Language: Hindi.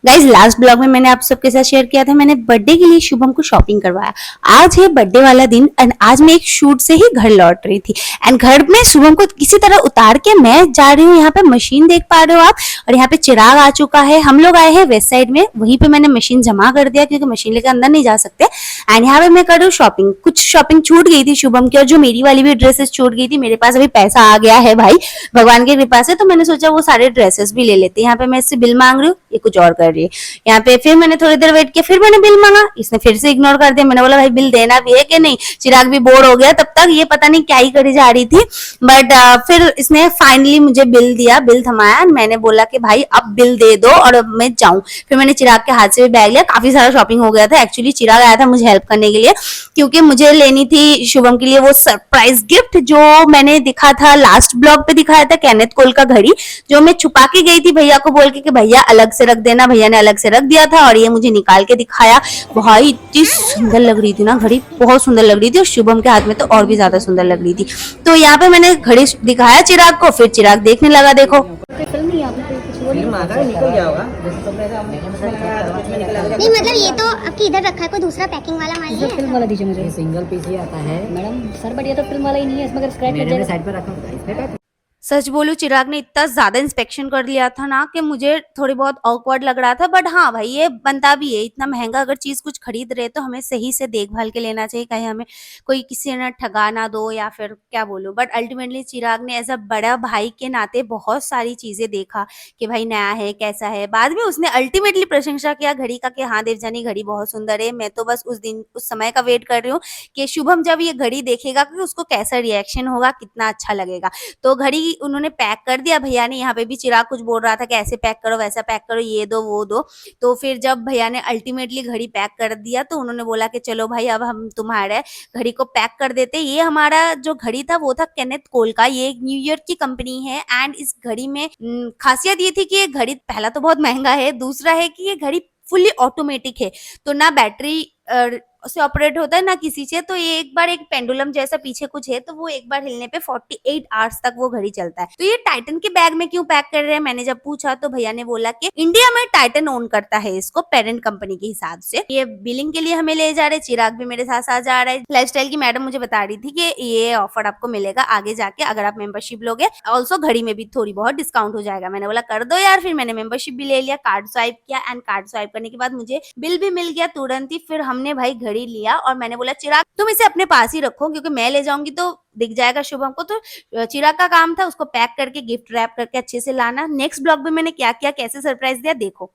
गाइज लास्ट ब्लॉग में मैंने आप सबके साथ शेयर किया था, मैंने बर्थडे के लिए शुभम को शॉपिंग करवाया। आज है बर्थडे वाला दिन एंड आज मैं एक शूट से ही घर लौट रही थी एंड घर में शुभम को किसी तरह उतार के मैं जा रही हूँ। यहाँ पे मशीन देख पा रहे हो आप, और यहाँ पे चिराग आ चुका है। हम लोग आए हैं वेस्ट साइड में, वहीं पे मैंने मशीन जमा कर दिया क्योंकि मशीन लेकर अंदर नहीं जा सकते। एंड यहाँ पे मैं कर रही हूँ शॉपिंग। कुछ शॉपिंग छूट गई थी शुभम की, और जो मेरी वाली भी ड्रेसेस छूट गई थी। मेरे पास अभी पैसा आ गया है भाई, भगवान की कृपा से, तो मैंने सोचा वो सारे ड्रेसेस भी ले लेते हैं। यहाँ पे मैं इससे बिल मांग रही हूँ, ये कुछ और कर रही है। यहाँ पे फिर मैंने थोड़ी देर वेट किया, फिर मैंने बिल मांगा, इसने फिर से इग्नोर कर दिया। मैंने बोला भाई बिल देना भी है कि नहीं। चिराग भी बोर हो गया तब तक, ये पता नहीं क्या ही करी जा रही थी। बट फिर इसने फाइनली मुझे बिल दिया, बिल थमाया। मैंने बोला कि भाई अब बिल दे दो और अब मैं जाऊं। फिर मैंने चिराग के हाथ से भी बैग लिया, काफी सारा शॉपिंग हो गया था। एक्चुअली चिराग आया था मुझे हेल्प करने के लिए, क्योंकि मुझे लेनी थी शुभम के लिए वो सरप्राइज गिफ्ट जो मैंने दिखा था लास्ट ब्लॉग पे, दिखाया था केनेथ कोल का घड़ी, जो मैं छुपा के गई थी भैया को बोल के कि भैया अलग से रख देना। भैया ने अलग से रख दिया था और ये मुझे निकाल के दिखाया। भाई इतनी सुंदर लग रही थी ना घड़ी, बहुत सुंदर लग रही थी, और शुभम के हाथ में तो और भी ज्यादा सुंदर लग रही थी। तो यहाँ पे मैंने घड़ी दिखाया चिराग को, फिर चिराग देखने लगा। देखो फिल्म आ गया, निकल गया होगा। नहीं मतलब ये तो आपकी इधर रखा है, कोई दूसरा पैकिंग वाला माल नहीं है। फिल्म वाला दीजिए मुझे। ये सिंगल पीस ही आता है मैडम सर बट ये तो फिल्म वाला ही नहीं है, इसमें अगर स्क्रैच लग जाएगा। साइड पर रखा इसमें पैक। सच बोलूं चिराग ने इतना ज्यादा इंस्पेक्शन कर लिया था ना कि मुझे थोड़ी बहुत ऑकवर्ड लग रहा था। बट हाँ भाई ये बनता भी है, इतना महंगा अगर चीज कुछ खरीद रहे तो हमें सही से देखभाल के लेना चाहिए, कहीं हमें कोई किसी ने ठगा ना दो या फिर क्या बोलूं। बट अल्टीमेटली चिराग ने एज अ बड़ा भाई के नाते बहुत सारी चीजें देखा कि भाई नया है कैसा है। बाद में उसने अल्टीमेटली प्रशंसा किया घड़ी का कि हाँ देवजानी घड़ी बहुत सुंदर है। मैं तो बस उस दिन उस समय का वेट कर रही हूँ कि शुभम जब ये घड़ी देखेगा कि उसको कैसा रिएक्शन होगा, कितना अच्छा लगेगा। तो घड़ी उन्होंने पैक कर दिया भैया ने। यहाँ पे भी चिराग कुछ बोल रहा था कि ऐसे पैक करो वैसा पैक करो, ये दो वो दो। तो फिर जब भैया ने अल्टीमेटली घड़ी पैक कर दिया तो उन्होंने बोला कि चलो भाई अब हम तुम्हारे घड़ी को पैक कर देते। ये हमारा जो घड़ी था वो था केनेथ कोल का, ये एक न्यूयॉर्क की कंपनी है। एंड इस घड़ी में खासियत ये थी कि ये घड़ी पहला तो बहुत महंगा है, दूसरा है कि ये घड़ी फुल्ली ऑटोमेटिक है, तो ना बैटरी से ऑपरेट होता है ना किसी से। तो ये एक बार एक पेंडुलम जैसा पीछे कुछ है, तो वो एक बार हिलने पे 48 आवर्स तक वो घड़ी चलता है। तो ये टाइटन के बैग में क्यों पैक कर रहे हैं, मैंने जब पूछा तो भैया ने बोला कि इंडिया में टाइटन ओन करता है इसको पेरेंट कंपनी के हिसाब से। ये बिलिंग के लिए हमें ले जा रहे। चिराग भी मेरे साथ साथ जा रहा है। लाइफस्टाइल की मैडम मुझे बता रही थी कि ये ऑफर आपको मिलेगा आगे जाके अगर आप मेंबरशिप लोगे। ऑल्सो घड़ी में भी थोड़ी बहुत डिस्काउंट हो जाएगा। मैंने बोला कर दो यार। फिर मैंने मेंबरशिप भी ले लिया, कार्ड स्वाइप किया एंड कार्ड स्वाइप करने के बाद मुझे बिल भी मिल गया तुरंत ही। फिर हमने भाई घड़ी लिया और मैंने बोला चिराग तुम इसे अपने पास ही रखो क्योंकि मैं ले जाऊंगी तो दिख जाएगा शुभम को। तो चिराग का काम था उसको पैक करके गिफ्ट रैप करके अच्छे से लाना। नेक्स्ट ब्लॉग में मैंने क्या किया, कैसे सरप्राइज दिया देखो।